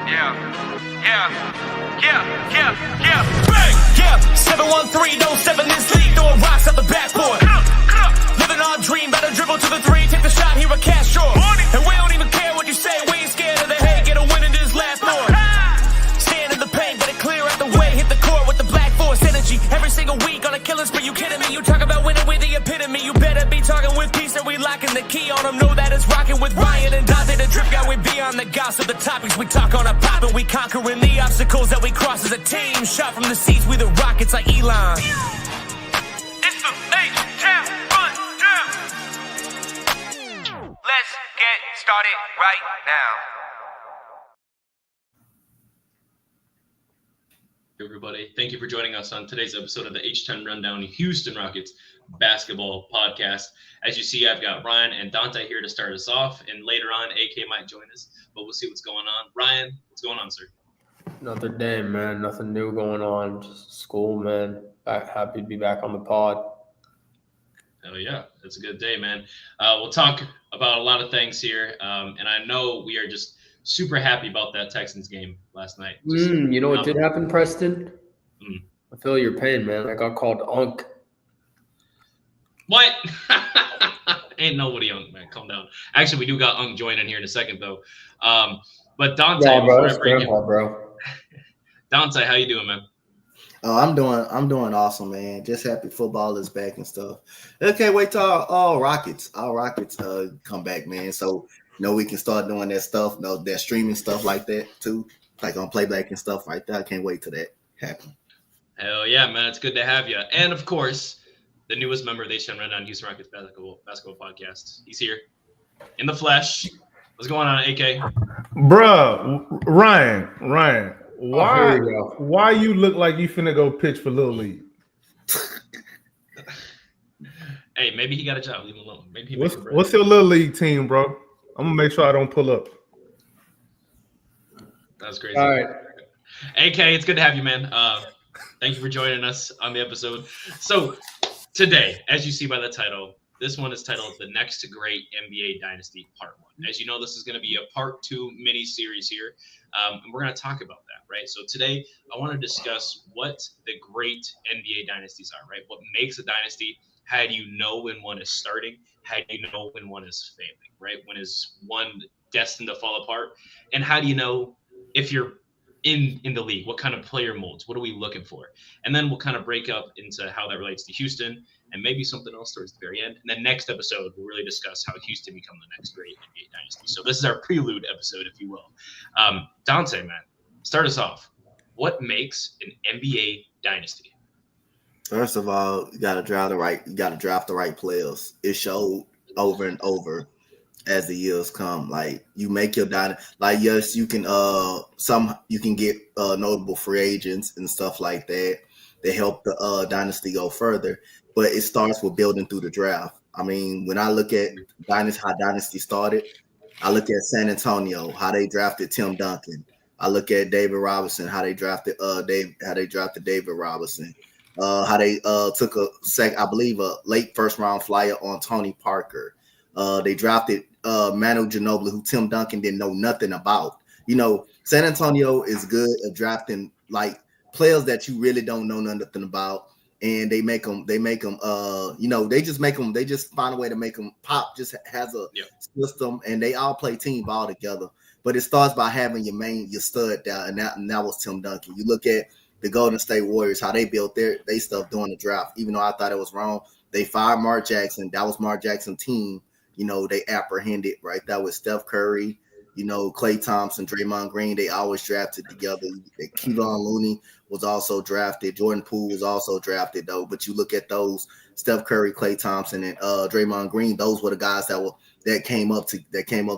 Bang! Yeah, 713, don't step in this league, throwing rocks out the backboard. Living our dream, better dribble to the three, take the shot, here a cash short. And we don't even care what you say, we ain't scared of the hate, get a win in this last board. Stand in the paint, better clear out the way, hit the court with the black force energy. Every single week on a killing spree, you kidding me? You talk about winning with the epitome, you better be talking with peace, and we locking the key on them. Know that it's rocking with Ryan and Donte, the drip guy, we beyond the gossip, the topics we talk on a pop, and we conquering the obstacles that we cross as a team. Shot from the seats, we the Rockets like Elon. It's the H-Town run down. Let's get started right now. Hey everybody, thank you for joining us on today's episode of the H10 Rundown Houston Rockets basketball podcast. As you see, I've got Ryan and Donte here to start us off, and later on, AK might join us, but we'll see what's going on. Ryan, what's going on, sir? Another day, man. Nothing new going on. Just school, man. Happy to be back on the pod. Hell yeah, it's a good day, man. We'll talk about a lot of things here, and I know we are just super happy about that Texans game last night. You know what did happen, Preston? I feel your pain, man. I got called Unk. What? Ain't nobody Unk, man. Calm down. Actually, we do got Unk joining here in a second, though. But Donte, bro. Donte, how you doing, man? Oh, I'm doing awesome, man. Just happy football is back and stuff. Okay, wait till all Rockets come back, man. So we can start doing that stuff, that streaming stuff like that too, like on playback and stuff like that. I can't wait till that happen. Hell yeah, man! It's good to have you, and of course, the newest member of the H10 Rundown Houston Rockets basketball podcast. He's here in the flesh. What's going on, AK? Bruh, Ryan, why you look like you finna go pitch for Little League? Hey, maybe he got a job. Leave him alone. Maybe he what's your Little League team, bro? I'm gonna make sure I don't pull up. That's crazy. All right. AK, it's good to have you, man. Thank you for joining us on the episode. So today, as you see by the title, this one is titled The Next Great NBA Dynasty Part 1. As you know, this is going to be a Part 2 mini-series here, and we're going to talk about that, right? So today, I want to discuss what the great NBA dynasties are, right? What makes a dynasty? How do you know when one is starting? How do you know when one is failing, right? When is one destined to fall apart? And how do you know if you're in the league? What kind of player molds? What are we looking for? And then we'll kind of break up into how that relates to Houston and maybe something else towards the very end. And then next episode, we'll really discuss how Houston become the next great NBA dynasty. So this is our prelude episode, if you will. Donte, man, start us off. What makes an NBA dynasty? First of all, you gotta draft the right players. It showed over and over as the years come. Like you make your dynasty. Like yes, you can get notable free agents and stuff like that. They help the dynasty go further, but it starts with building through the draft. I mean, when I look at how dynasty started, I look at San Antonio, how they drafted Tim Duncan. I look at David Robinson, how they drafted David Robinson. How they took a late first round flyer on Tony Parker. They drafted Manu Ginobili, who Tim Duncan didn't know nothing about. San Antonio is good at drafting like players that you really don't know nothing about, and they just find a way to make them pop. Just has a system, and they all play team ball together. But it starts by having your stud down, and that was Tim Duncan. You look at the Golden State Warriors, how they built their stuff during the draft. Even though I thought it was wrong, they fired Mark Jackson. That was Mark Jackson's team. They apprehended right there with Steph Curry, Klay Thompson, Draymond Green. They always drafted together. Kevon Looney was also drafted. Jordan Poole was also drafted, though. But you look at those Steph Curry, Klay Thompson, and Draymond Green. Those were the guys that came up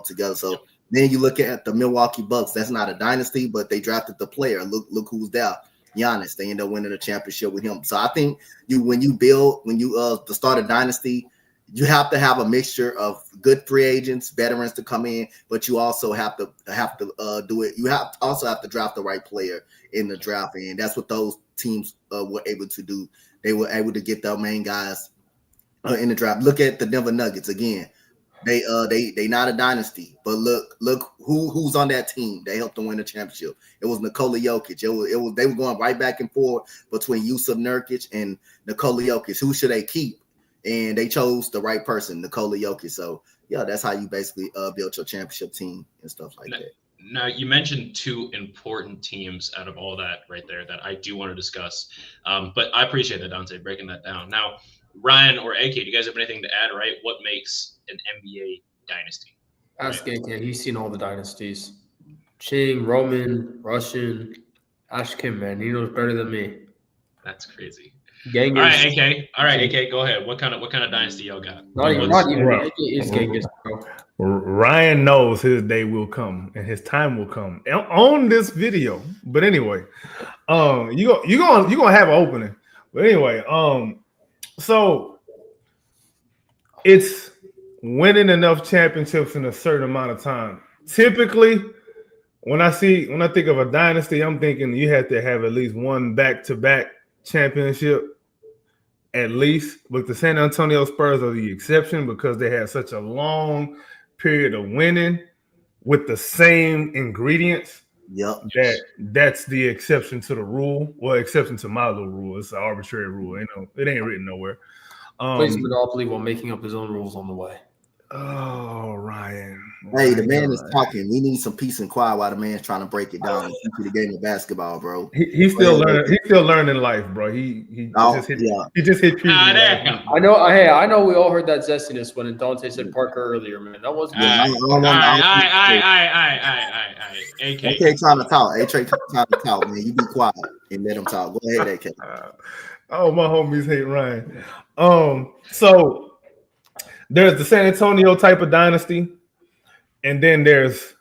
together. So then you look at the Milwaukee Bucks. That's not a dynasty, but they drafted the player. Look who's there. Giannis. They end up winning a championship with him. So I think when you to start a dynasty, you have to have a mixture of good free agents, veterans to come in, but you also have to do it. You also have to draft the right player in the draft, and that's what those teams were able to do. They were able to get their main guys in the draft. Look at the Denver Nuggets again. They not a dynasty, but look who's on that team. They helped them win the championship. It was Nikola Jokic. It was they were going right back and forth between Yusuf Nurkic and Nikola Jokic. Who should they keep? And they chose the right person, Nikola Jokic. So yeah, that's how you basically built your championship team and stuff like that. Now you mentioned two important teams out of all that right there that I do want to discuss. But I appreciate that, Donte, breaking that down. Now, Ryan or AK, do you guys have anything to add? Right, what makes an NBA dynasty? Ask AK. He's seen all the dynasties. Ching, Roman, Russian. Ask him, man. He knows better than me. That's crazy. Genghis. All right, AK. All right, AK. Go ahead. What kind of dynasty y'all got? Not even. Bro. AK is Genghis, bro. Ryan knows his day will come and his time will come on this video. But anyway, you gonna have an opening. But anyway, so it's winning enough championships in a certain amount of time. Typically, when I think of a dynasty, I'm thinking you have to have at least one back-to-back championship, at least. But the San Antonio Spurs are the exception because they had such a long period of winning with the same ingredients. Yep. That's the exception to the rule. Well, exception to my little rule. It's an arbitrary rule. It ain't written nowhere. Plays Monopoly while making up his own rules on the way. Oh, Ryan. Hey, the man is talking. We need some peace and quiet while the man's trying to break it down and teach you the game of basketball, bro. He's still learning. He's still learning life, bro. He just hit puberty. I know. Hey, I know. We all heard that zestiness when Donte said Parker earlier, man. That wasn't. AK trying to talk. AK trying to talk, man. You be quiet and let him talk. Go ahead, AK. Oh, my homies hate Ryan. So there's the San Antonio type of dynasty, and then there's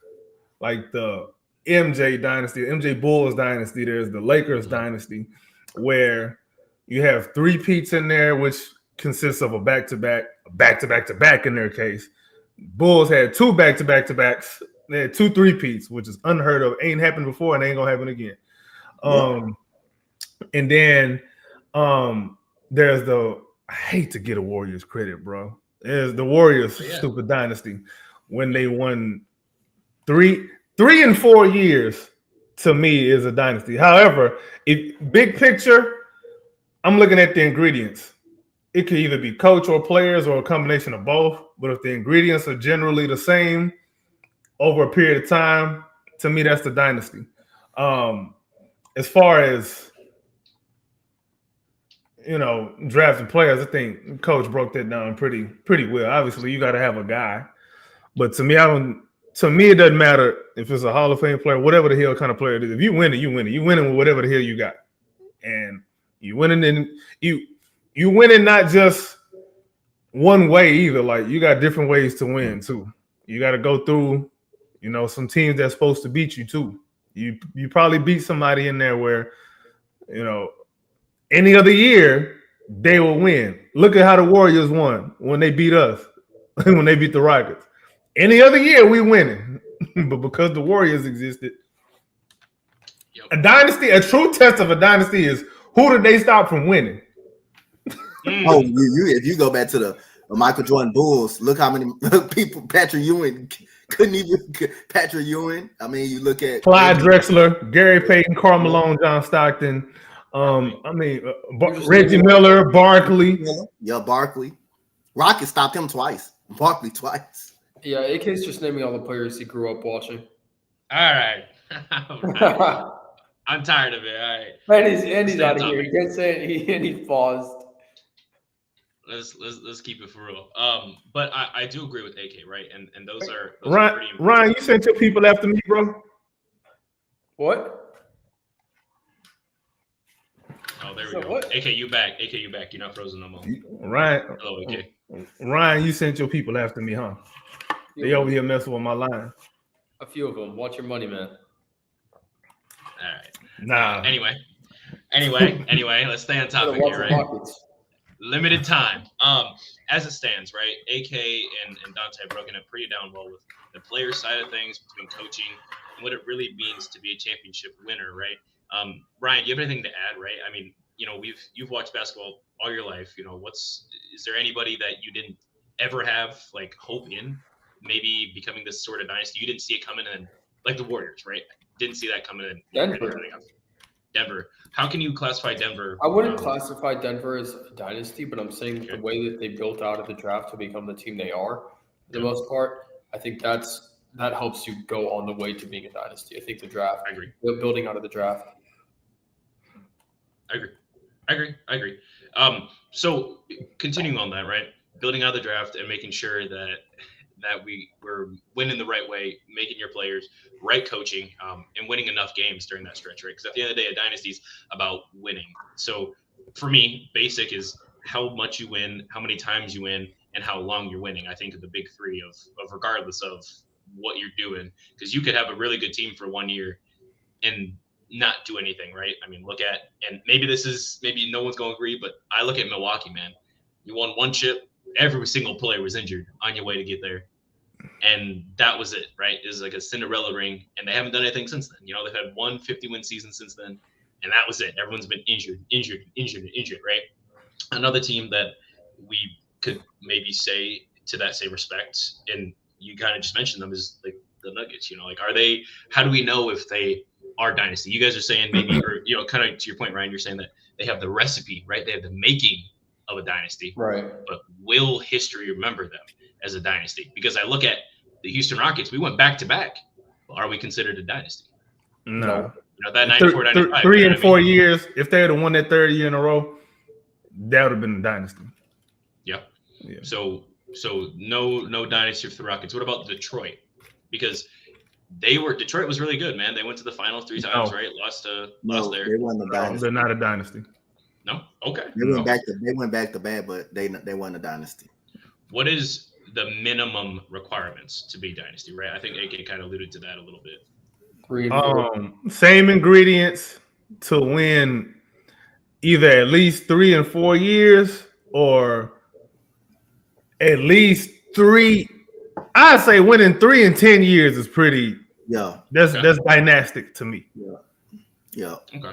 like the MJ dynasty, MJ Bulls dynasty. There's the Lakers dynasty, where you have three peats in there, which consists of a back-to-back in their case. Bulls had two back-to-backs. They had 2 3-peats, which is unheard of. Ain't happened before and ain't gonna happen again. And then there's I hate to get a Warriors credit, bro. There's the Warriors stupid dynasty when they won 3 and 4 years. To me, is a dynasty. However, if big picture, I'm looking at the ingredients. It could either be coach or players or a combination of both. But if the ingredients are generally the same over a period of time, to me, that's the dynasty. As far as drafting players, I think Coach broke that down pretty well. Obviously, you got to have a guy, but to me, it doesn't matter if it's a Hall of Fame player, whatever the hell kind of player it is. If you win it, you win it. You winning with whatever the hell you got, and you winning you winning not just one way either. Like you got different ways to win too. You got to go through, some teams that's supposed to beat you too. You probably beat somebody in there where, any other year, they will win. Look at how the Warriors won when they beat us, when they beat the Rockets. Any other year, we winning. But because the Warriors existed, a dynasty, a true test of a dynasty is who did they stop from winning? Oh, if you go back to the Michael Jordan Bulls, look how many people Patrick Ewing couldn't even. Patrick Ewing. I mean, you look at Clyde Drexler, Gary Payton, Karl Malone, John Stockton. Reggie Miller, Barkley. Yeah, Barkley. Rockets stopped him twice. Barkley twice. Yeah, AK's just naming all the players he grew up watching. All right. I'm tired of it. All right. And he's out of here. He can't say it. And he paused. Let's keep it for real. But I do agree with AK, right? And those are Ryan, you sent your people after me, bro. What? Oh, there we go. What? AK, you back. You're not frozen no more. Ryan. Hello, AK. Ryan, you sent your people after me, huh? They over here messing with my line. A few of them. Watch your money, man. All right. Nah. Anyway, let's stay on topic here, right? Pockets. Limited time. As it stands, right? AK and Donte have broken it pretty down well with the player side of things between coaching and what it really means to be a championship winner, right? Ryan, do you have anything to add, right? I mean, you've watched basketball all your life. Is there anybody that you didn't ever have like hope in maybe becoming this sort of dynasty? You didn't see it coming in, like the Warriors, right? Didn't see that coming in. Denver. How can you classify Denver? I wouldn't classify Denver as a dynasty, but I'm saying the way that they built out of the draft to become the team they are, for the most part, I think that helps you go on the way to being a dynasty. I think the draft, I agree. Building out of the draft. I agree. So continuing on that, right? Building out the draft and making sure that we're winning the right way, making your players, right coaching, and winning enough games during that stretch, right? Because at the end of the day, a dynasty is about winning. So for me, basic is how much you win, how many times you win, and how long you're winning. I think of the big three of regardless of what you're doing, because you could have a really good team for 1 year and not do anything, right? I mean, look at, and maybe no one's going to agree, but I look at Milwaukee, man. You won one chip. Every single player was injured on your way to get there. And that was it, right? It was like a Cinderella ring, and they haven't done anything since then. They've had one 50-win season since then, and that was it. Everyone's been injured, right? Another team that we could maybe say to that same respect, and you kind of just mentioned them, is like the Nuggets. How do we know if they are dynasty? You guys are saying maybe, or kind of to your point, Ryan, you're saying that they have the recipe, right? They have the making of a dynasty, right? But will history remember them as a dynasty? Because I look at the Houston Rockets, we went back to back. Are we considered a dynasty? No. That 94, 95. 3 and 4 years, if they had won that third year in a row, that would have been a dynasty. Yeah. So no dynasty for the Rockets. What about Detroit? Because Detroit was really good, man. They went to the finals 3 times, right? Lost there. They won the dynasty. They're not a dynasty. No? Okay. They went back to bad, but they won the dynasty. What is the minimum requirements to be dynasty, right? I think AK kind of alluded to that a little bit. Same ingredients to win either at least 3 and 4 years or at least 3. I'd say winning 3 and 10 years is pretty. Yeah. That's dynastic to me. Yeah. Okay.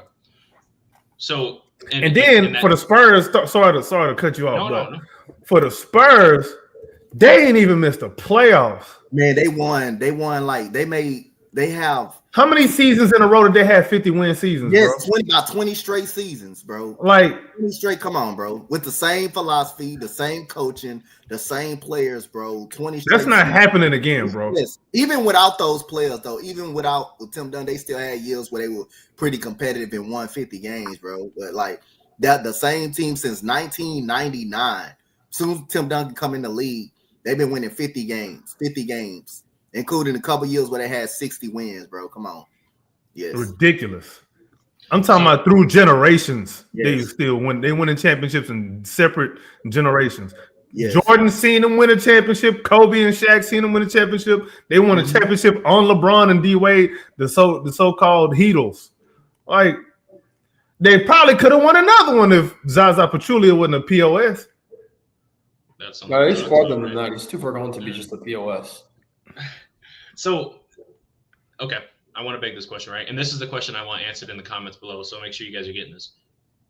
So and then for the Spurs, sorry to cut you off, no. For the Spurs, they ain't even missed the playoffs. Man, they won. They have how many seasons in a row did they have 50-win seasons? Yes, bro? 20 straight seasons, bro. Like 20 straight. Come on, bro. With the same philosophy, the same coaching, the same players, bro. 20 straight. That's not happening again, bro. Yes. Even without those players, though, even without Tim Dunn, they still had years where they were pretty competitive and won 50 games, bro. But like that, the same team since 1999. Soon as Tim Duncan come in the league, they've been winning 50 games, including a couple years where they had 60 wins, bro. Come on. Yes. Ridiculous. I'm talking about through generations. Yes. They still win. They winning championships in separate generations. Yes. Jordan seen them win a championship. Kobe and Shaq seen them win a championship. They won a championship on LeBron and D Wade, the so-called Heatles. Like they probably could have won another one if Zaza Pachulia wasn't a POS. No, he's farther than that. He's too far gone to be just a POS. So, okay, I want to beg this question, right? And this is the question I want answered in the comments below, so make sure you guys are getting this.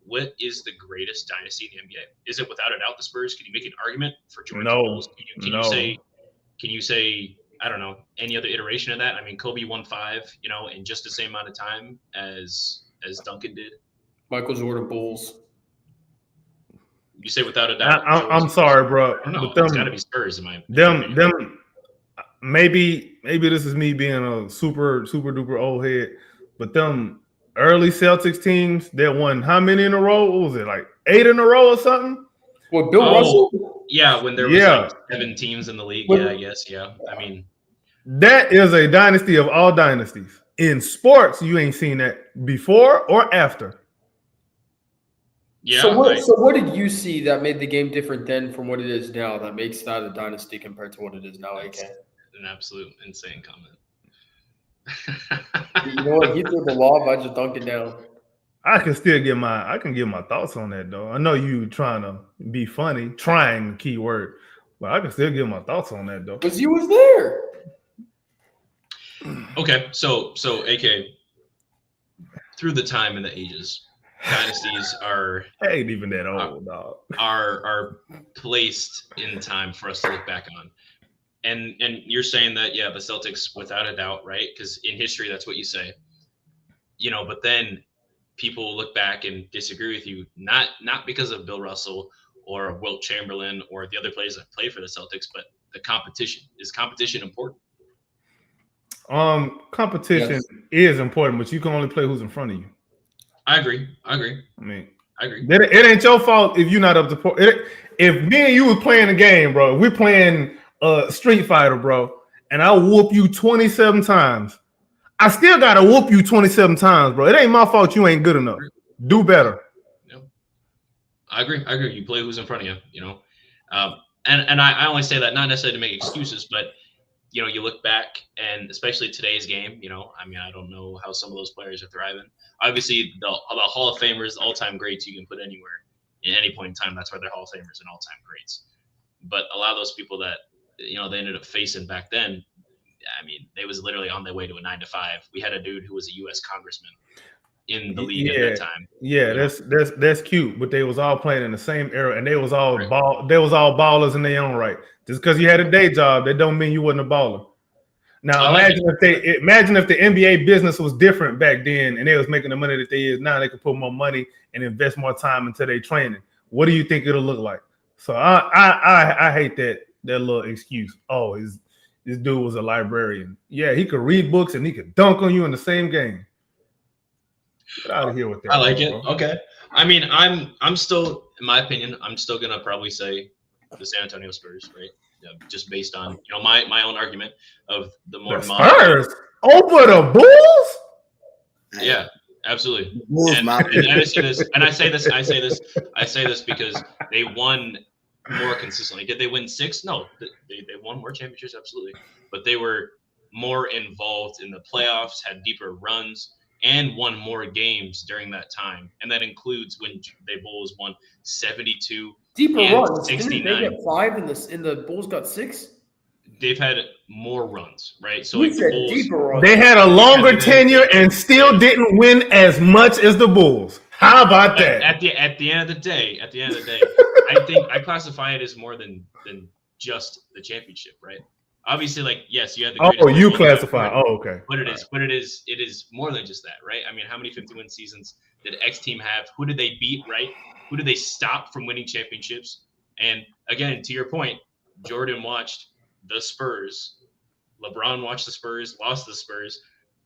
What is the greatest dynasty in the NBA? Is it without a doubt the Spurs? Can you make an argument for Jordan? No. Can you say, I don't know, any other iteration of that? I mean, Kobe won 5, in just the same amount of time as Duncan did. Michael Jordan Bulls. You say without a doubt. I'm sorry, bro. I don't know. But It's got to be Spurs in my them. Maybe this is me being a super duper old head, but them early Celtics teams that won how many in a row? What was it, like 8 in a row or something? Well, Bill Russell. Yeah, when there was like 7 teams in the league. Yeah, I guess. Yeah, I mean, that is a dynasty of all dynasties. In sports, you ain't seen that before or after. Yeah. So what did you see that made the game different then from what it is now that makes that a dynasty compared to what it is now, AK? An absolute insane comment. You know what? You threw the lob, I just dunked it down. I can give my thoughts on that though. I know you trying to be funny, trying the key word, but I can still give my thoughts on that though. Because you was there. Okay, so AK, through the time and the ages, dynasties are I ain't even that old, dog. Are placed in time for us to look back on. And you're saying that, yeah, the Celtics, without a doubt, right? Because in history, that's what you say. But then people will look back and disagree with you, not because of Bill Russell or Wilt Chamberlain or the other players that play for the Celtics, but the competition. Is competition important? Competition is important, but you can only play who's in front of you. I agree. I mean, I agree. It ain't your fault if you're not up to if me and you was playing a game, bro, we're playing Street Fighter, bro, and I whoop you 27 times. I still gotta whoop you 27 times, bro. It ain't my fault you ain't good enough. Do better. Yep. I agree. You play who's in front of you, and I only say that not necessarily to make excuses, but you look back, and especially today's game, I don't know how some of those players are thriving. Obviously, the Hall of Famers, all-time greats, you can put anywhere in any point in time. That's why they're Hall of Famers and all-time greats. But a lot of those people that they ended up facing back then, they was literally on their way to a 9-to-5. We had a dude who was a U.S. congressman in the league at that time. Yeah, that's cute. But they was all playing in the same era, and they was all ballers in their own right. Just because you had a day job, that don't mean you wasn't a baller. Now imagine if the NBA business was different back then, and they was making the money that they is now. They could put more money and invest more time into their training. What do you think it'll look like? So I hate that little excuse. Oh, this dude was a librarian. Yeah, he could read books and he could dunk on you in the same game. Get out of here with that. I like it. Bro. Okay. I'm still, in my opinion, I'm still gonna probably say the San Antonio Spurs, right? Yeah, just based on my own argument of the more Spurs over the Bulls. Yeah, absolutely. And I say this because they won more consistently. Did they win 6? No, they won more championships, absolutely. But they were more involved in the playoffs, had deeper runs, and won more games during that time. And that includes when the Bulls won 72 deeper runs. 69. Didn't they get 5 and the Bulls got 6? They've had more runs, right? So we said the Bulls, deeper runs. They had a longer tenure and still didn't win as much as the Bulls. How about that? At the end of the day, I think I classify it as more than just the championship, right? Obviously, yes, you had the greatest. Oh, you classify. Okay. But it is more than just that, right? How many 51 seasons did X team have? Who did they beat, right? Who did they stop from winning championships? And again, to your point, Jordan watched the Spurs. LeBron watched the Spurs, lost the Spurs.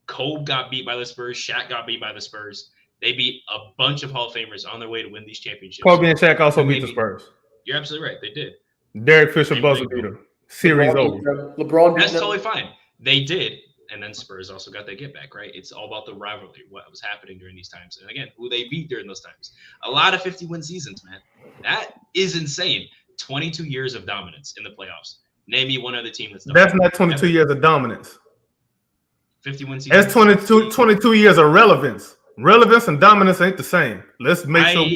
Kobe got beat by the Spurs. Shaq got beat by the Spurs. They beat a bunch of Hall of Famers on their way to win these championships. Kobe and Shaq also beat the Spurs. You're absolutely right. They did. Derek Fisher buzzer beater. Series over. LeBron. That's totally fine. They did. And then Spurs also got their get back, right? It's all about the rivalry, what was happening during these times. And again, who they beat during those times. A lot of 51 seasons, man. That is insane. 22 years of dominance in the playoffs. Name me one other team that's done. That's not 22 years of dominance. 51 seasons. That's 22 years of relevance. Relevance and dominance ain't the same. Let's make sure.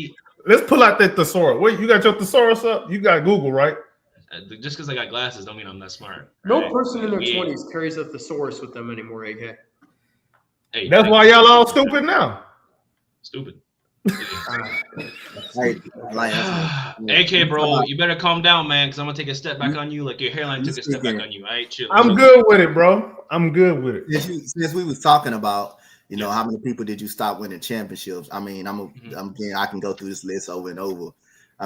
Let's pull out that thesaurus. Wait, you got your thesaurus up? You got Google, right? Just because I got glasses don't mean I'm that smart. No person in their 20s carries a thesaurus with them anymore, AK. Hey, that's why y'all all stupid now. Stupid. AK, bro, you better calm down, man, because I'm gonna take a step back on you, like your hairline took a step back on you. All right, chill. I'm good with it, bro. I'm good with it. Since we was talking about, how many people did you stop winning championships? I can go through this list over and over.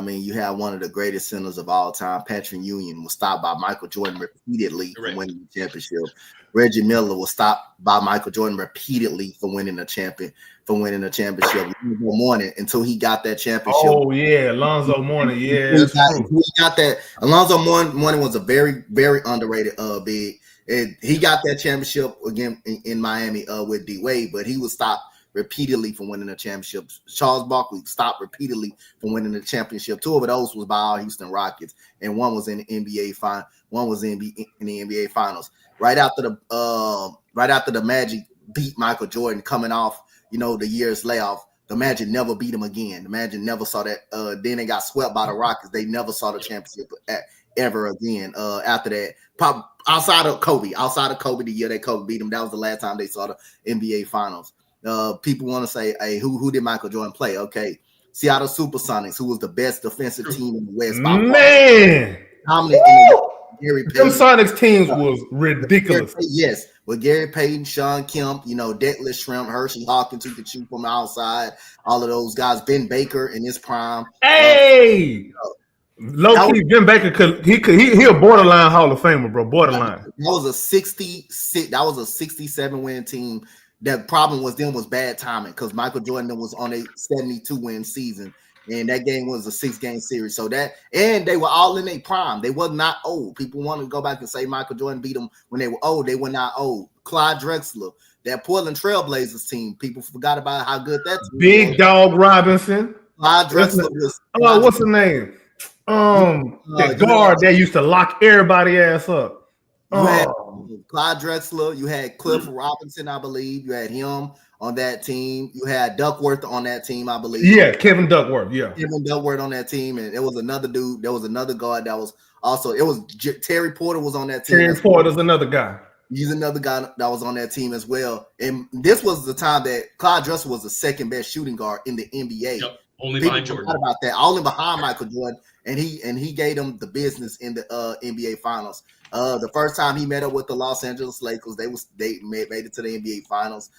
You have one of the greatest centers of all time, Patrick Ewing, was stopped by Michael Jordan repeatedly from winning the championship. Reggie Miller was stopped by Michael Jordan repeatedly for winning a championship. Alonzo Mourning until he got that championship. Oh yeah, Alonzo Mourning. Yeah, he got that. Alonzo Mourning was a very, very underrated big. He got that championship again in Miami with D Wade, but he was stopped repeatedly from winning the championship. Charles Barkley stopped repeatedly from winning the championship. 2 of those was by our Houston Rockets, and one was in the NBA final. One was in the NBA Finals. Right after the Magic beat Michael Jordan, coming off the year's layoff, the Magic never beat him again. The Magic never saw that. Then they got swept by the Rockets. They never saw the championship ever again. After that, outside of Kobe, the year that Kobe beat him, that was the last time they saw the NBA Finals. people want to say, hey, who did Michael Jordan play? Okay, Seattle Supersonics, who was the best defensive team in the West. Man, dominant in the Gary Payton. Them Sonics teams was ridiculous. Yes, with Gary Payton, Sean Kemp, Detlef Shrimp, Hershey Hawkins, who could shoot from the outside. All of those guys. Ben Baker in his prime. Hey, low key, Ben Baker he a borderline Hall of Famer, bro. Borderline. That was a 66. That was a 67 win team. The problem was bad timing because Michael Jordan was on a 72 win season. And that game was a 6-game series. So and they were all in their prime. They were not old. People want to go back and say Michael Jordan beat them when they were old. They were not old. Clyde Drexler, that Portland Trailblazers team. People forgot about how good that team Big was. Dog Robinson. Clyde Drexler was. What's the name? The guard that used to lock everybody ass up. You had Clyde Drexler. You had Cliff Robinson, I believe. You had him on that team. You had Duckworth on that team, I believe. Yeah, Kevin Duckworth. Yeah, Kevin Duckworth on that team, and it was another dude. There was another guard that was also. It was Terry Porter was on that team. Terry Porter's another guy. He's another guy that was on that team as well. And this was the time that Clyde Drexler was the second best shooting guard in the NBA. Yep. Only behind Jordan. About that, only behind Michael Jordan, and he gave them the business in the NBA Finals. The first time he met up with the Los Angeles Lakers, they made it to the NBA Finals.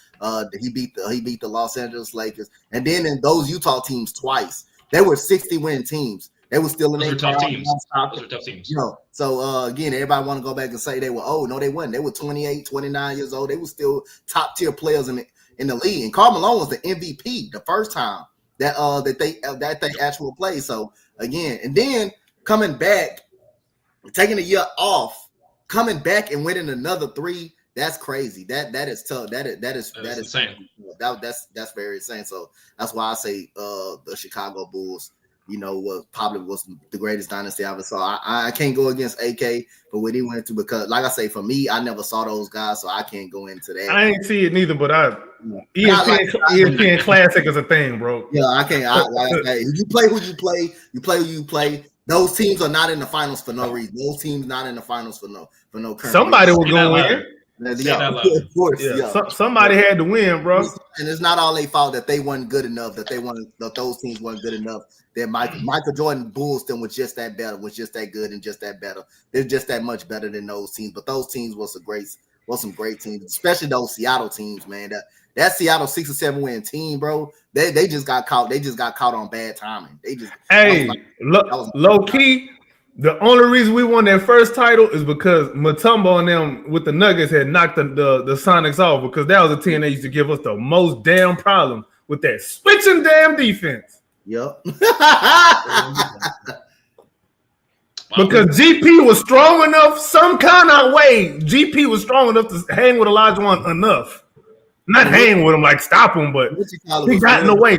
He beat the Los Angeles Lakers, and then in those Utah teams twice. They were 60-win teams. They were still in Those their were tough teams. Those were tough teams. So again, everybody want to go back and say they were old. No, they weren't. They were 28, 29 years old. They were still top tier players in the league. And Karl Malone was the MVP the first time that they actually played. So again, and then coming back, taking a year off, coming back and winning another 3. That's crazy. That is tough. That is insane. That's very insane. So that's why I say the Chicago Bulls, was the greatest dynasty I ever saw. I can't go against AK for what he went to because, like I say, for me, I never saw those guys, so I can't go into that. I ain't see it neither, but ESPN Classic is a thing, bro. Yeah, I can't. You play who you play. You play who you play. Those teams are not in the finals for no reason. Those teams not in the finals for no. Somebody was going to win. Yeah, of course. Yeah. Somebody had to win, bro. And it's not all their fault that they weren't good enough. That those teams weren't good enough. That Michael Jordan Bulls them was just that better, was just that good, and just that better. They're just that much better than those teams. But those teams was some great teams, especially those Seattle teams, man. That Seattle 6 or 7 win team, bro. They just got caught. They just got caught on bad timing. Low key. The only reason we won that first title is because Mutombo and them with the Nuggets had knocked the Sonics off because that was a team that used to give us the most damn problem with that switching damn defense. Yep. Because GP was strong enough, some kind of way. GP was strong enough to hang with Olajuwon enough. Not hang with him, like stop him, but he got in the way.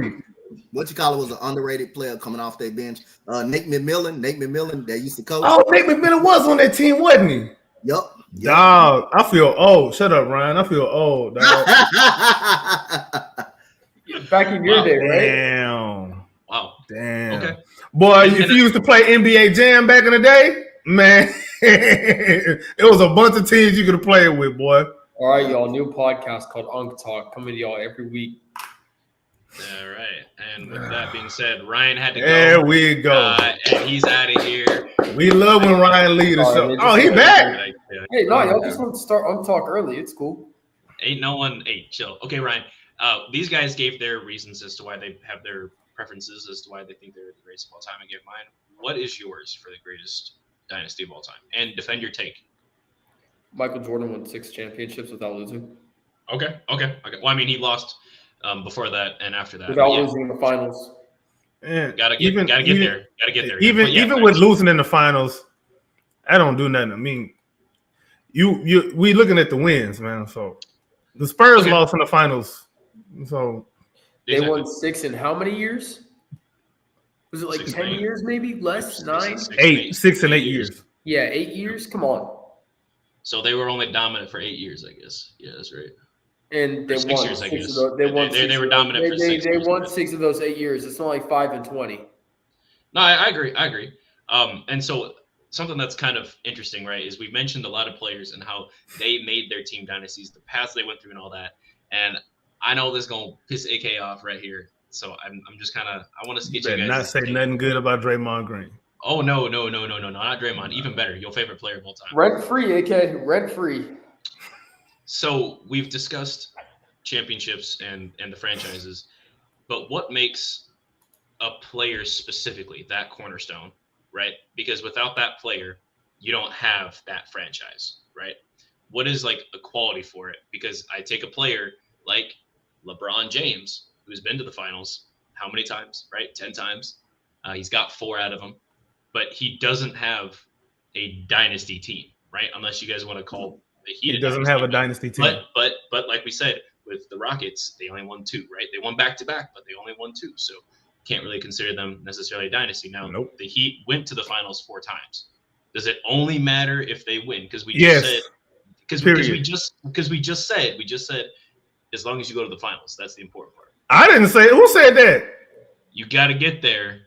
Was an underrated player coming off their bench. Nate McMillan, that used to coach. Oh, Nate McMillan was on that team, wasn't he? Yep. Dog, I feel old. Shut up, Ryan. I feel old, dog. Back in your day, right? Damn. Wow. Damn. Okay. Boy, if you used to play NBA Jam back in the day, man, it was a bunch of teams you could have played with, boy. All right, y'all. New podcast called Unk Talk coming to y'all every week. All right. And with that being said, Ryan had to go. There we go. And he's out of here. We love when Ryan leads the show. Oh, he back. Hey, no, y'all just want to start Unk Talk early. It's cool. Ain't no one. Hey, chill. Okay, Ryan. These guys gave their reasons as to why they have their preferences as to why they think they're the greatest of all time. I give mine. What is yours for the greatest dynasty of all time? And defend your take. Michael Jordan won 6 championships without losing. Okay. Well, I mean, he lost before that and after that. Without losing in the finals. Gotta get there. Even with losing in the finals, I don't do nothing. I mean, we looking at the wins, man. So the Spurs lost in the finals. So they won 6 in how many years? Was it like 10 years, maybe less? 9? 6 and 8 years. Yeah, 8 years. Come on. So they were only dominant for 8 years, I guess. Yeah, that's right. And they won 6 years, I guess. They were dominant for 6 years. They won 6 of those 8 years. It's not like 5 and 20. No, I agree. And so something that's kind of interesting, right, is we've mentioned a lot of players and how they made their team dynasties, the paths they went through and all that. And I know this is gonna piss AK off right here. So I'm just kind of I want to get you guys. Not say nothing good about Draymond Green. Oh no, not Draymond. Even better, your favorite player of all time. Rent free, AK. Rent free. So we've discussed championships and the franchises, but what makes a player specifically that cornerstone, right? Because without that player, you don't have that franchise, right? What is like a quality for it? Because I take a player like LeBron James, who's been to the finals how many times, right? 10 times. He's got 4 out of them, but he doesn't have a dynasty team, right? Unless you guys want to call the Heat. He doesn't have a dynasty team. But like we said, with the Rockets, they only won 2, right? They won back-to-back, but they only won 2. So can't really consider them necessarily a dynasty. Now, The Heat went to the finals 4 times. Does it only matter if they win? Because we just said, because we just said, as long as you go to the finals, that's the important part. I didn't say. Who said that? You got to get there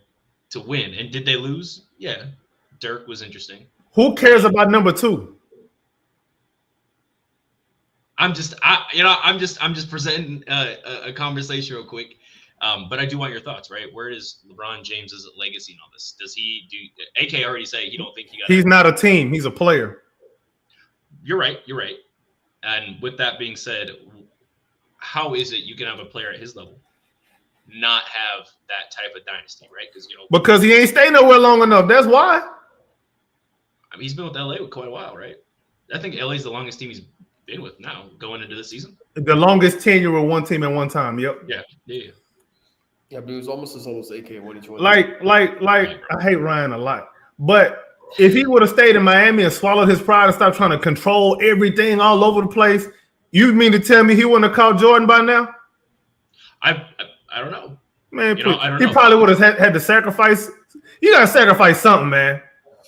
to win. And did they lose? Yeah, Dirk was interesting. Who cares about number 2? I'm just presenting a conversation real quick. But I do want your thoughts, right? Where is LeBron James's legacy in all this? Does he do? AK already say he don't think he got. He's not a team. He's a player. You're right. And with that being said, how is it you can have a player at his level not have that type of dynasty, right? Because he ain't stayed nowhere long enough. That's why. I mean, he's been with LA for quite a while, right? I think LA is the longest team he's been with now going into this season. The longest tenure with one team at one time. Yep. Yeah. Yeah, but he was almost as old as AK when he joined. Like, I hate Ryan a lot, but if he would have stayed in Miami and swallowed his pride and stopped trying to control everything all over the place, you mean to tell me he wouldn't have called Jordan by now? I don't know. Man, he probably would have had to sacrifice. You got to sacrifice something, man.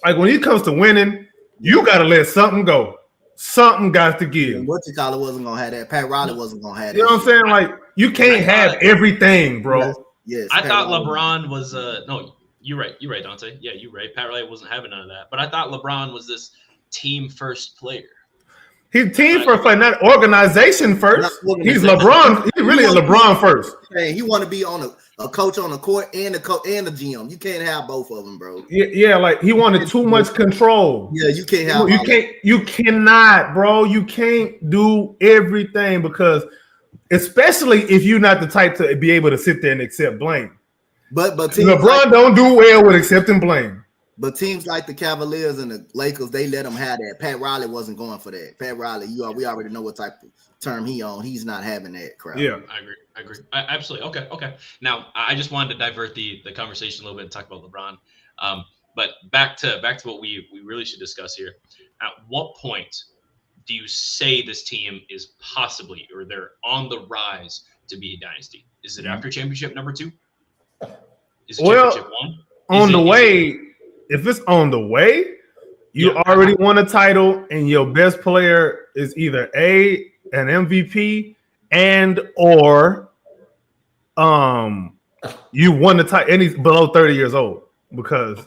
Like when it comes to winning, you got to let something go. Something got to give. What you call it wasn't going to have that. Pat Riley wasn't going to have that. You know what I'm saying? Like you can't have everything, bro. Yes. I thought LeBron was no. You're right, Donte. Yeah, you're right. Pat Riley wasn't having none of that. But I thought LeBron was this team first player. He's team first player, not organization first. He's LeBron. He's really a LeBron first. Hey, he want to be on a coach on the court and a GM. You can't have both of them, bro. Yeah, like he wanted too much control. Yeah, you can't have. You cannot, bro. You can't do everything because, especially if you're not the type to be able to sit there and accept blame. But LeBron don't do well with accepting blame. But teams like the Cavaliers and the Lakers, they let him have that. Pat Riley wasn't going for that. Pat Riley, we already know what type of term he on. He's not having that crap. Yeah, I agree. Absolutely. Okay. Now, I just wanted to divert the conversation a little bit and talk about LeBron. But back to what we really should discuss here. At what point do you say this team is possibly or they're on the rise to be a dynasty? Is it after championship number 2? Is it championship 1? If it's on the way, you already won a title and your best player is either an MVP and or you won the title and he's below 30 years old because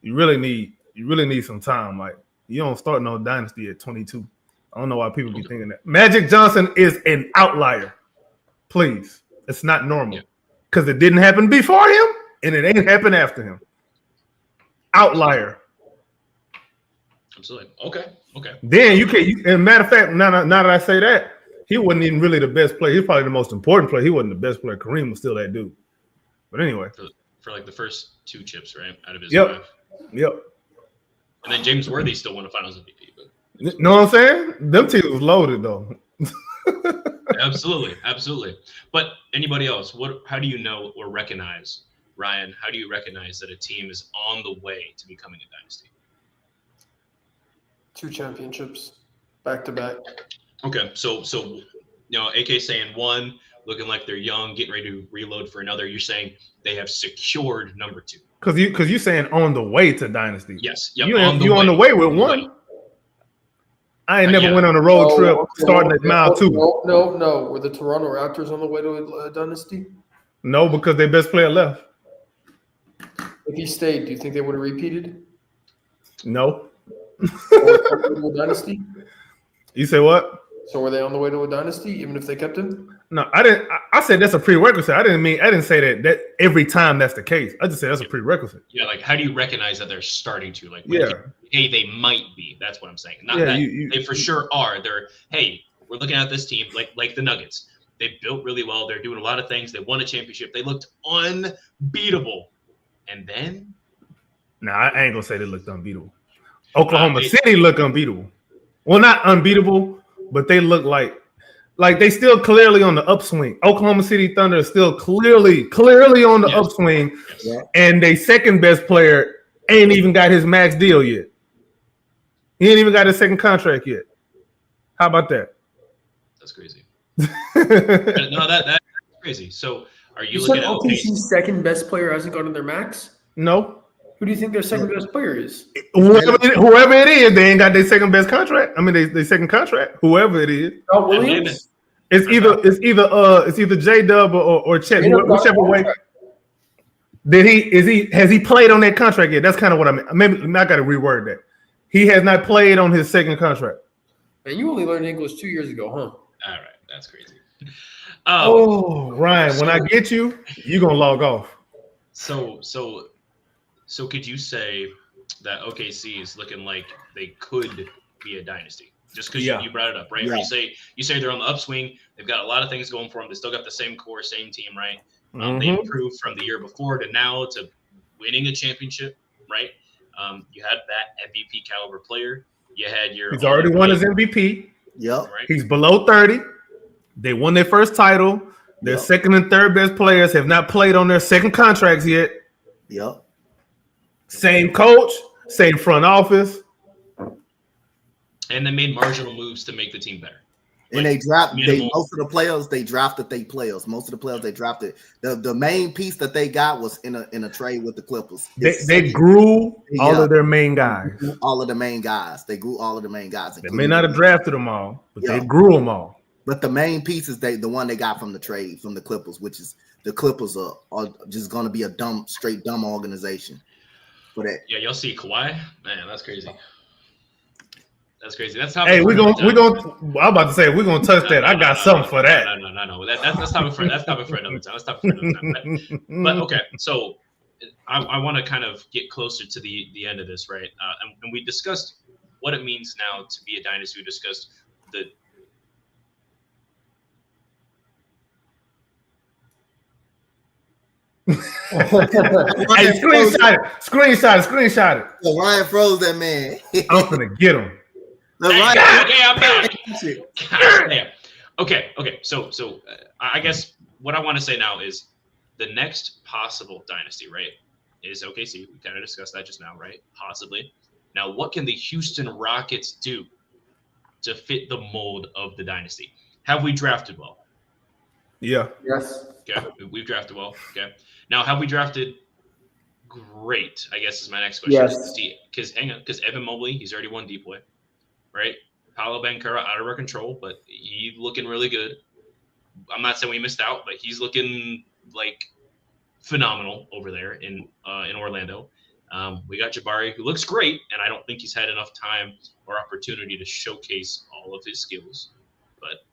you really need some time. Like you don't start no dynasty at 22. I don't know why people be thinking that. Magic Johnson is an outlier. Please. It's not normal because it didn't happen before him and it ain't happened after him. Outlier. Absolutely. Okay. Then you can. And matter of fact, now that I say that, he wasn't even really the best player. He's probably the most important player. He wasn't the best player. Kareem was still that dude. But anyway, for like the first 2 chips, right, out of his Yep. 5. Yep. And then James Worthy still won a Finals MVP. But know what I'm saying? Them teams was loaded though. Absolutely. But anybody else? How do you know or recognize? Ryan, how do you recognize that a team is on the way to becoming a dynasty? 2 championships, back to back. Okay, so AK saying 1, looking like they're young, getting ready to reload for another. You're saying they have secured number 2. Because you saying on the way to dynasty. Yes. Yep, you on the way with 1. I ain't never went on a road trip starting at mile 2. No. Were the Toronto Raptors on the way to a dynasty? No, because their best player left. If he stayed, do you think they would have repeated? No. Or dynasty? You say what? So were they on the way to a dynasty, even if they kept him? No, I didn't. I said that's a prerequisite. I didn't say that every time that's the case. I just said that's a prerequisite. Yeah, like how do you recognize that they're starting to? Like, when Yeah. hey, they might be. That's what I'm saying. Not Yeah, that they for sure are. They're, hey, we're looking at this team like the Nuggets. They built really well. They're doing a lot of things. They won a championship. They looked unbeatable. And then, Nah, I ain't gonna say they looked unbeatable. Oklahoma City looked unbeatable. Well, not unbeatable, but they look like they still clearly on the upswing. Oklahoma City Thunder is still clearly on the upswing, and their second best player ain't even got his max deal yet. He ain't even got his second contract yet. How about that? That's crazy. No, that's crazy. So, are you looking at OKC's second best player hasn't gotten their max? No. Who do you think their second best player is? Whoever it is, they ain't got their second best contract. I mean, their second contract. Whoever it is. Oh, Williams. It's either J Dub or Chet, whichever way. Has he played on that contract yet? That's kind of what I mean. Maybe I got to reword that. He has not played on his second contract. And you only learned English 2 years ago, huh? All right, that's crazy. Ryan, when I get you, you're gonna log off. So could you say that OKC is looking like they could be a dynasty? Just because you brought it up, right? Yeah. You say they're on the upswing. They've got a lot of things going for them. They still got the same core, same team, right? They improved from the year before to now to winning a championship, right? You had that MVP caliber player. You had your. He's already won his MVP. Yep. Right? He's below 30. They won their first title. Their second and third best players have not played on their second contracts yet. Yep. Same coach, same front office. And they made marginal moves to make the team better. And Like, most of the players they drafted players. Most of the players they drafted. The main piece that they got was in a trade with the Clippers. They grew all of their main guys. All of the main guys. They grew all of the main guys. They may not have drafted them all, but they grew them all. But the main piece is the one they got from the trade from the Clippers, which is the Clippers are just going to be a straight dumb organization. For that. Yeah, you'll see Kawhi. Man, that's crazy. That's crazy. That's how. Hey, we're gonna. I'm about to say we're gonna touch that. I got something for that. No. That's topic for another time. That's topic for another time. But okay, so I want to kind of get closer to the end of this, right? And we discussed what it means now to be a dynasty. We discussed the. Hey, screenshot it. So Ryan froze that man. I'm gonna get him. Okay, I'm back. Damn. Okay. So I guess what I want to say now is the next possible dynasty, right, is OKC. We kind of discussed that just now, right? Possibly. Now, what can the Houston Rockets do to fit the mold of the dynasty? Have we drafted well? Yeah. Yes. Okay, we've drafted well. Okay. Now, have we drafted great? I guess is my next question. Yes. Because Evan Mobley, he's already won Depoy, right? Paolo Banchero out of our control, but he's looking really good. I'm not saying we missed out, but he's looking like phenomenal over there in Orlando. We got Jabari, who looks great, and I don't think he's had enough time or opportunity to showcase all of his skills. But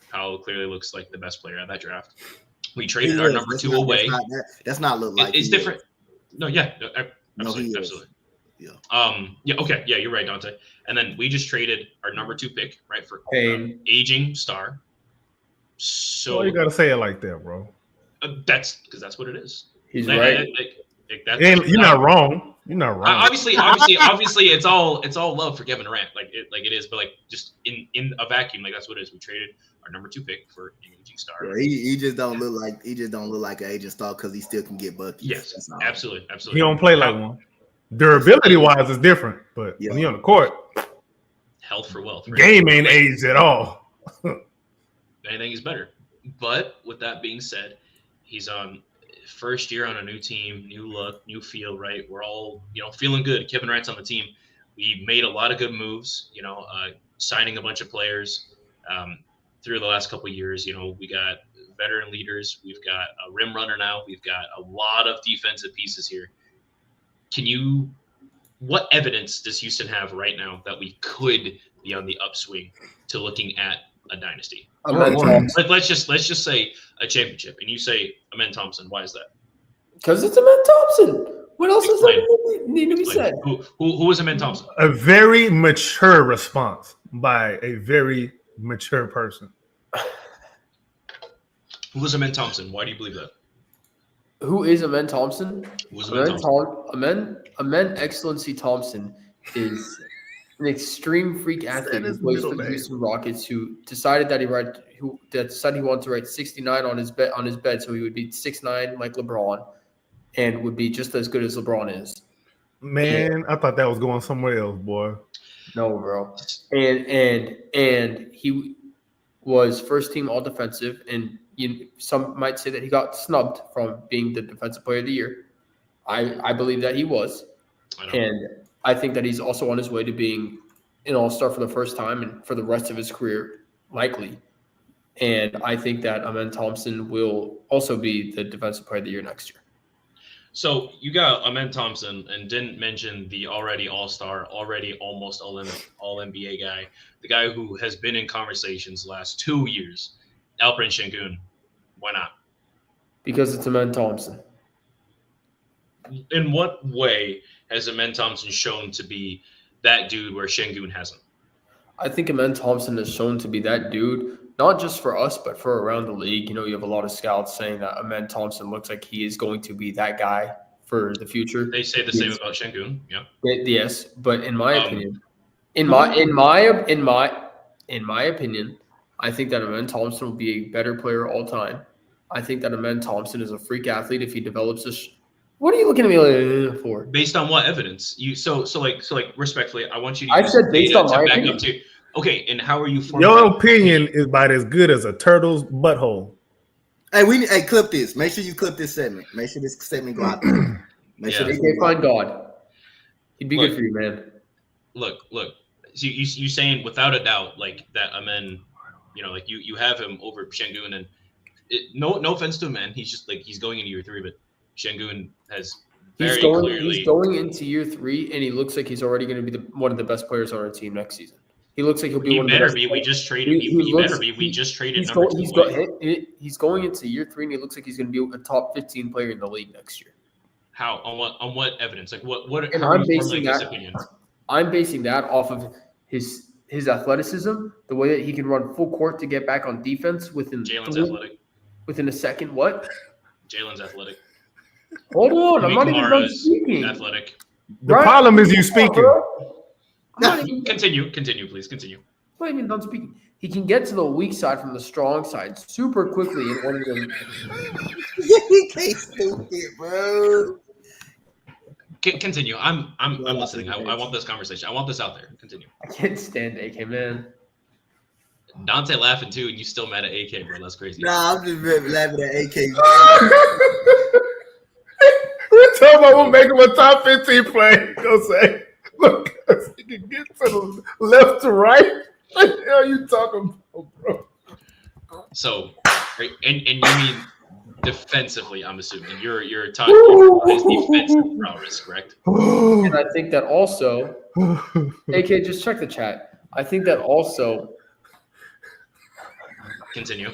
Paolo clearly looks like the best player out of that draft. We traded our number two away. That's not look like it's different. No, yeah, absolutely. Yeah. Okay. Yeah, you're right, Donte. And then we just traded our number two pick, right, for aging star. So you gotta say it like that, bro. That's because that's what it is. He's right. You're not wrong. You're not wrong. Obviously, it's all love for Kevin Durant, like it is, but like just in a vacuum, like that's what it is. We traded our number two pick for an aging star. Yeah, he just don't look like an aging star because he still can get buckets. Yes, absolutely. He don't play like one. Durability wise is different, but when he on the court, health for wealth. Right? Game ain't aged at all. Anything is better. But with that being said, he's on first year on a new team, new look, new feel, right? We're all, feeling good. Kevin Durant's on the team. We made a lot of good moves, signing a bunch of players through the last couple of years. We got veteran leaders. We've got a rim runner now. We've got a lot of defensive pieces here. What evidence does Houston have right now that we could be on the upswing to looking at a dynasty? Amen Thompson. Let's just say a championship, and you say Amen Thompson. Why is that? Because it's Amen Thompson. What else does that need to be said? Who is Amen Thompson? A very mature response by a very mature person. Who is Amen Thompson? Why do you believe that? Who is Amen Thompson? Who is Amen Thompson? Amen Excellency Thompson is an extreme freak athlete who plays for the Houston Rockets, who decided that he wanted to write 69 on his bed, so he would be 6'9" like LeBron, and would be just as good as LeBron is. Man, I thought that was going somewhere else, boy. No, bro. And he was first team all defensive, and some might say that he got snubbed from being the defensive player of the year. I believe that he was. And I think that he's also on his way to being an all-star for the first time and for the rest of his career, likely. And I think that Amen Thompson will also be the defensive player of the year next year. So you got Amen Thompson and didn't mention the already all-star, already almost all-NBA guy, the guy who has been in conversations the last 2 years, Alperen Sengun. Why not? Because it's Amen Thompson. In what way has Amen Thompson shown to be that dude where Sengun hasn't? I think Amen Thompson has shown to be that dude, not just for us, but for around the league. You have a lot of scouts saying that Amen Thompson looks like he is going to be that guy for the future. They say the same about Sengun. Yeah. Yes, but in my opinion, in my opinion, I think that Amen Thompson will be a better player all time. I think that Amen Thompson is a freak athlete if he develops this. What are you looking at me like for? Based on what evidence? So respectfully, I want you to. I said based on my opinion. Okay, and how are you? Your opinion is about as good as a turtle's butthole. Hey, clip this. Make sure you clip this segment. Make sure this segment go out there. Make sure they find God. He'd be good for you, man. Look. So you saying without a doubt like that Amen, like you have him over Sengun, and no offense to him, man. He's just like he's going into year 3, but Sengun has very clearly. He's going into year 3, and he looks like he's already going to be one of the best players on our team next season. He looks like he'll be one of the best. We just traded. He better be. We just traded. He's going into year 3, and he looks like he's going to be a top 15 player in the league next year. How? On what evidence? Like what? And I'm basing that off of his athleticism, the way that he can run full court to get back on defense within a second. What? Jalen's athletic. Hold on, I'm not even done speaking. Athletic. The problem is you speaking. Continue, please. Continue. I'm not even done speaking. He can get to the weak side from the strong side super quickly in one of them. He can't stupid, bro. Continue. I'm listening. I want this conversation. I want this out there. Continue. I can't stand AK, man. Donte laughing too, and you still mad at AK, bro. That's crazy. Nah, I'm just laughing at AK. We're talking about we'll make him a top 15 player. Go say, look, he can get to the left to right. What the hell are you talking about, bro? So, and you mean defensively? I'm assuming you're talking about his defensive prowess, correct? And I think that also, AK, just check the chat. I think that also. Continue.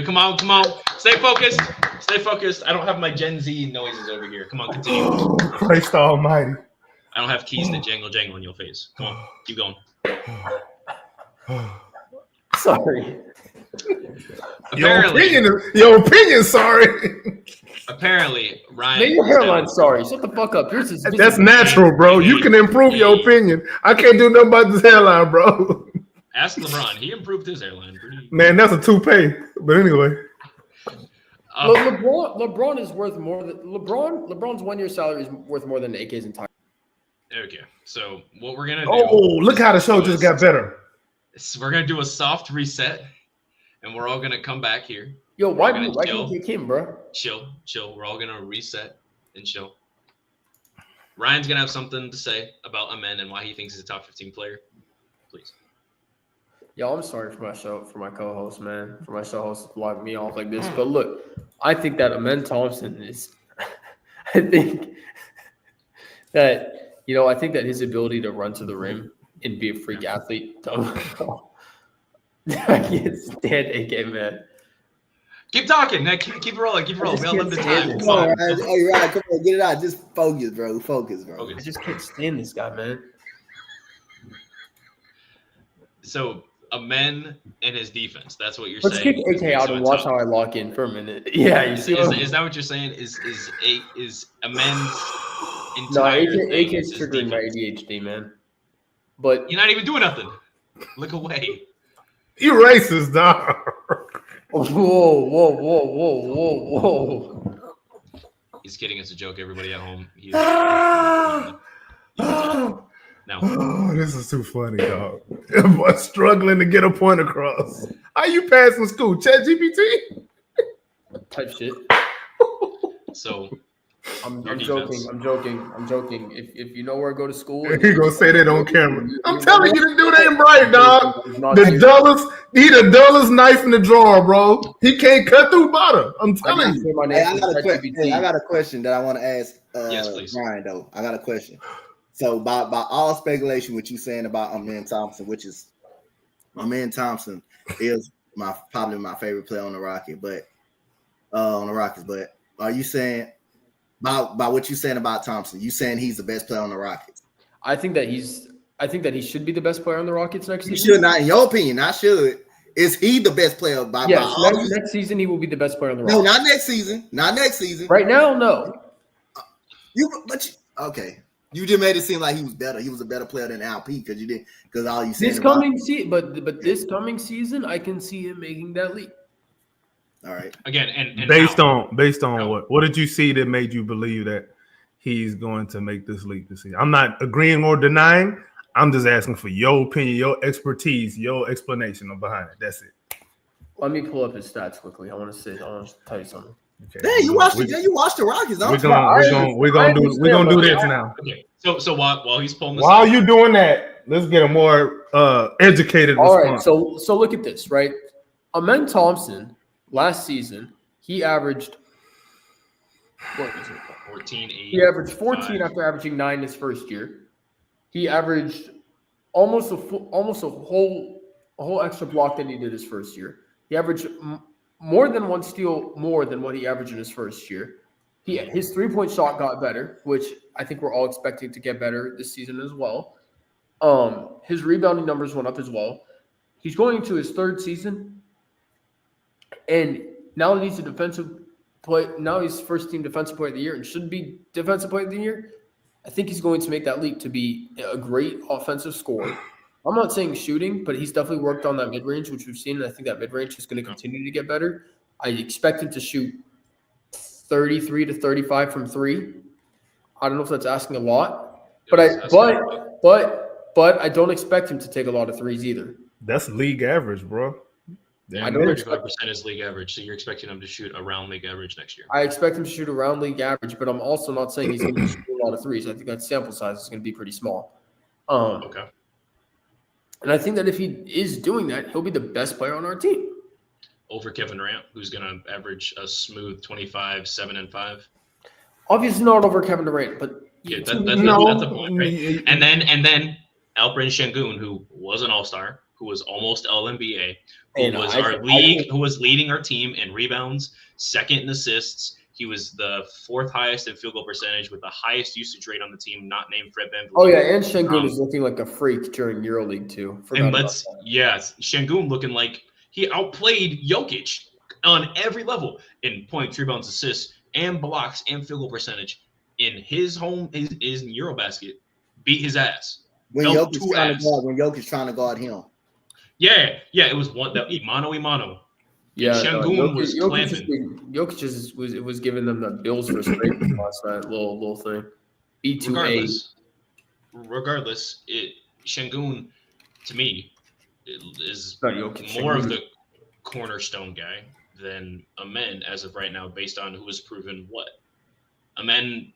Come on. Stay focused. I don't have my Gen Z noises over here. Come on, continue. Christ almighty. I don't have keys that jangle in your face. Come on, keep going. Sorry. Your opinion, sorry. Apparently, Ryan. Make your hairline sorry. Shut the fuck up. Yours is That's natural, bro. You can improve your opinion. I can't do nothing about this hairline, bro. Ask LeBron. He improved his hairline. Man, that's a toupee. But anyway. LeBron is worth more than LeBron's 1 year salary is worth more than AK's entire. Okay, so what we're gonna do? Oh, look how the show just got better. We're gonna do a soft reset, and we're all gonna come back here. Yo, why can't you kick him, bro? Chill. We're all gonna reset and chill. Ryan's gonna have something to say about Amen and why he thinks he's a top 15 player. Please. Yo, I'm sorry for my co-host, man. For my co-host to lock me off like this. But look, I think that Amen Thompson is I think that his ability to run to the rim and be a freak athlete. I can't stand AK, man. Keep talking. Now, keep it rolling. Keep it rolling. We got limited time. Come Come on. Oh, you're right. Come on, get it out. Just focus, bro. Focus, bro. I just can't stand this guy, man. So, Amen and his defense. That's what you're Let's saying. kick AK out and watch how I lock in for a minute. Yeah, you see what Is that what you're saying? Is Amen's No, entire AK thing is his triggering my defense? ADHD, man. But You're not even doing nothing. Look away. You racist, dog. whoa. He's kidding. It's a joke. Everybody at home. He's now. Oh, this is too funny, dog. Boy, struggling to get a point across. How you passing school? ChatGPT? Type shit. So I'm Your joking. defense. I'm joking. If you know where I go to school, He gonna say that on camera. I'm telling you to do that right, dog. The dullest knife in the drawer, bro. He can't cut through butter. I'm telling you. Hey, I got a question that I want to ask. Yes, please. Ryan, though. I got a question. So, by all speculation, what you saying about Amen Thompson, which is Amen Thompson is probably my favorite player on the Rockets, but are you saying by what you saying about Thompson? You saying he's the best player on the Rockets? I think that he should be the best player on the Rockets next He season. should not, in your opinion. Not should. Is he the best player by all next season he will be the best player on the No, Rockets. not next season. Not next season. Right now, no. Okay. You just made it seem like he was better. He was a better player than LP because all you said. This coming season, but this coming season, I can see him making that leap. All right. Again, and based on what did you see that made you believe that he's going to make this leap this season? I'm not agreeing or denying. I'm just asking for your opinion, your expertise, your explanation behind it. That's it. Let me pull up his stats quickly. I want to tell you something. Okay. Hey, you watched the Rockets, don't you? We're gonna do this now. Okay. So while he's pulling this While up, you doing that, let's get a more educated response. All right, so look at this, right? Amen Thompson last season, he averaged 14, 8. He averaged 14 5. after averaging 9 his first year. He averaged almost a whole extra block than he did his first year. He averaged more than one steal more than what he averaged in his first year. His 3-point shot got better, which I think we're all expecting to get better this season as well. His rebounding numbers went up as well. He's going into his third season, and now that he's a defensive player, now he's first team defensive player of the year and should be defensive player of the year. I think he's going to make that leap to be a great offensive scorer. I'm not saying shooting, but he's definitely worked on that mid-range, which we've seen, and I think that mid-range is going to continue to get better. I expect him to shoot 33 to 35 from 3. I don't know if that's asking a lot, but I don't expect him to take a lot of threes either. That's league average, bro. I don't 35% is league average, so you're expecting him to shoot around league average next year. I expect him to shoot around league average, but I'm also not saying he's going to shoot a lot of threes. I think that sample size is going to be pretty small. Okay. And I think that if he is doing that, he'll be the best player on our team. Over Kevin Durant, who's going to average a smooth 25, 7, and 5. Obviously not over Kevin Durant, but yeah, that's a point, right? And then Alperen Şengün, who was an All-Star, who was almost All-NBA, who was leading our team in rebounds, second in assists. He was the 4th highest in field goal percentage with the highest usage rate on the team, not named Fred VanVleet. Oh yeah, and Şengün is looking like a freak during EuroLeague too. Şengün looking like he outplayed Jokic on every level in points, rebounds, assists, and blocks and field goal percentage in his Eurobasket. Beat his ass. When Jokic trying to guard him. Yeah, it was one that mano. Yeah, Şengün was clamping. Jokic was giving them the bills for scraping last night. Little thing. B2A. Regardless, Şengün to me is Jokic, more of the cornerstone guy than Amen as of right now, based on who has proven what. Amen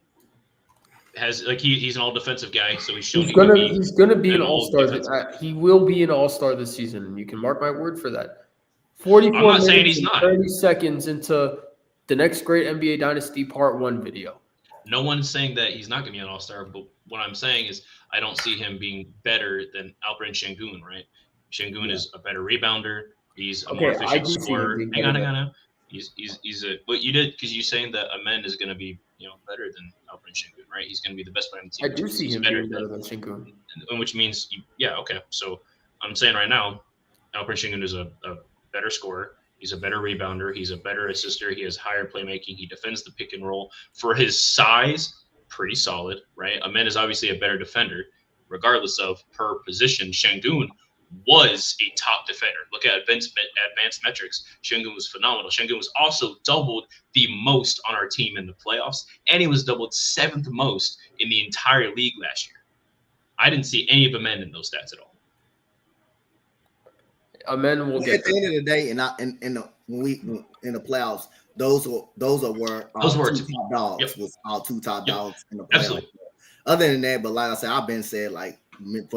has he's an all defensive guy, so he's shown he's gonna be an all-star. He will be an all-star this season, and you can mark my word for that. 44 I'm not saying he's not. 30 seconds into the next great NBA Dynasty Part 1 video. No one's saying that he's not going to be an all-star, but what I'm saying is I don't see him being better than Alperen Şengün, right? Şengün is a better rebounder. He's a Okay, more I efficient do see him scorer. being Hang on, better hang on. He's a what you did because you're saying that Amen is going to be better than Alperen Şengün, right? He's going to be the best player on the team. I do see He's him being better than Şengün. which means okay. So I'm saying right now, Alperen Şengün is a better scorer. He's a better rebounder. He's a better assister. He has higher playmaking. He defends the pick and roll. For his size, pretty solid, right? Amen is obviously a better defender, regardless of per position. Şengün was a top defender. Look at advanced metrics. Şengün was phenomenal. Şengün was also doubled the most on our team in the playoffs, and he was doubled 7th most in the entire league last year. I didn't see any of Amen in those stats at all. Amen will At get the end of the day, in the playoffs, those were two top dogs. Yep. Was all two top dogs in the playoffs. Absolutely. Other than that, but like I said, I've been said like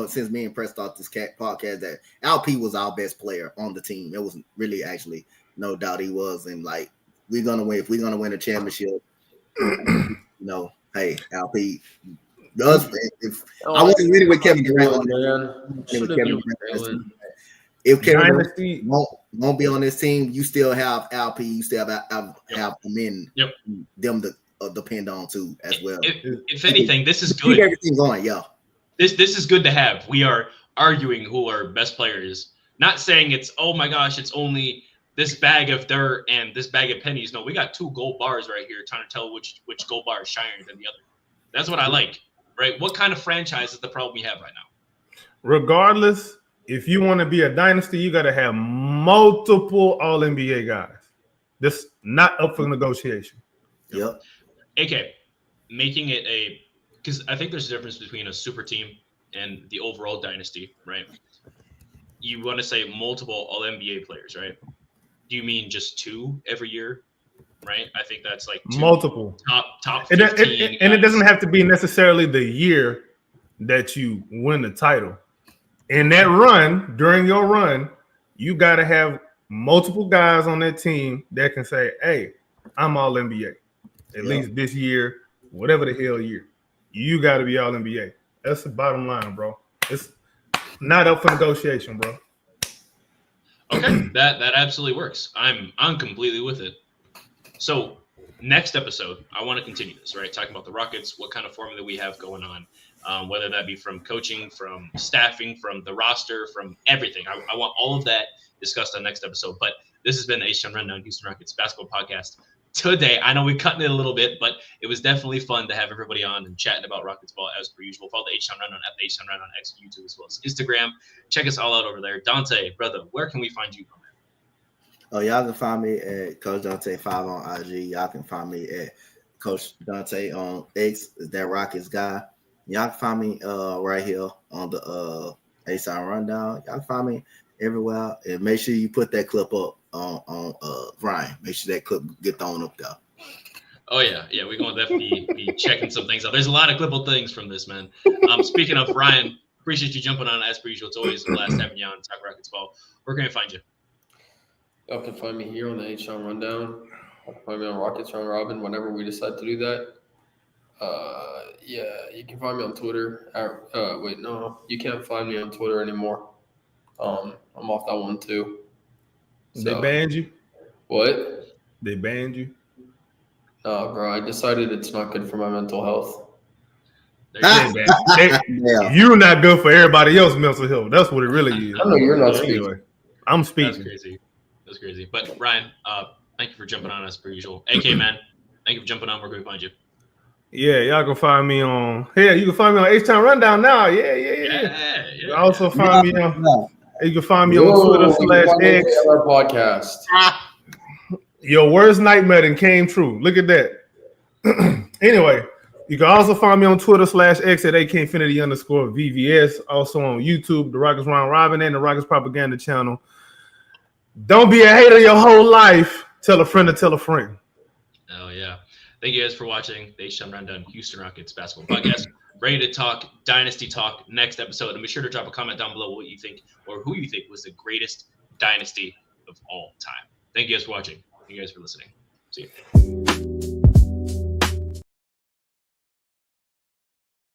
since me and Preston started this podcast that LP was our best player on the team. It was really actually no doubt he was, and like we're gonna win. If we're gonna win a championship, hey LP. If I want to win it with Kevin Durant, if Kevin Durant won't be on this team, you still have LP. You still have men them to depend on too as well. If anything, this is good. Keep everything going, yeah. This is good to have. We are arguing who our best player is. Not saying it's oh my gosh, it's only this bag of dirt and this bag of pennies. No, we got 2 gold bars right here trying to tell which gold bar is shinier than the other. That's what I like, right? What kind of franchise is the problem we have right now? Regardless, if you want to be a dynasty, you got to have multiple All-NBA guys. This not up for negotiation. Yep. AK, making it because I think there's a difference between a super team and the overall dynasty, right? You want to say multiple All-NBA players, right? Do you mean just 2 every year, right? I think that's like 2 multiple top 15 and it doesn't have to be necessarily the year that you win the title. In that run, during your run, you got to have multiple guys on that team that can say, hey, I'm all NBA. At least this year, whatever the hell year. You got to be all NBA. That's the bottom line, bro. It's not up for negotiation, bro. Okay, that absolutely works. I'm completely with it. So next episode, I want to continue this, right? Talking about the Rockets, what kind of formula we have going on. Whether that be from coaching, from staffing, from the roster, from everything. I want all of that discussed on next episode. But this has been the H-Town Rundown Houston Rockets basketball podcast today. I know we're cutting it a little bit, but it was definitely fun to have everybody on and chatting about Rockets ball as per usual. Follow the H-Town Rundown at the H-Town Rundown X, YouTube, as well as Instagram. Check us all out over there. Donte, brother, where can we find you? Oh, y'all can find me at Coach Donte 5 on IG. Y'all can find me at Coach Donte on X. Is that Rockets guy? Y'all can find me right here on the H-Town Rundown. Y'all can find me everywhere. And make sure you put that clip up on Ryan. Make sure that clip get thrown up there. Oh, yeah. Yeah, we're going to definitely be checking some things out. There's a lot of clipable things from this, man. Speaking of Ryan, appreciate you jumping on as per usual. It's always a blast having you on Talk Rockets Ball. Where can I find you? Y'all can find me here on the H-Town Rundown. Find me on Rockets Round Robin whenever we decide to do that. You can find me on Twitter. You can't find me on Twitter anymore. I'm off that one too. They banned you? What? They banned you? No, bro. I decided it's not good for my mental health. You're not good for everybody else's mental health. That's what it really is. I know you're not speaking. Anyway, I'm speaking. That's crazy. But Ryan, thank you for jumping on as per usual. AK, man, thank you for jumping on. Where can we find you? Yeah, y'all can find me on. You can find me on H-Town Rundown now. Yeah. You can also find me on. You can find me on Twitter/X. Podcast. Your worst nightmare then came true. Look at that. Anyway, you can also find me on Twitter/X at AKinfinity_VVS. Also on YouTube, the Rockets Round Robin and the Rockets Propaganda Channel. Don't be a hater your whole life. Tell a friend to tell a friend. Oh, yeah. Thank you guys for watching the H-Town Rundown Houston Rockets basketball podcast. Ready to talk Dynasty talk next episode. And be sure to drop a comment down below what you think or who you think was the greatest Dynasty of all time. Thank you guys for watching. Thank you guys for listening. See you.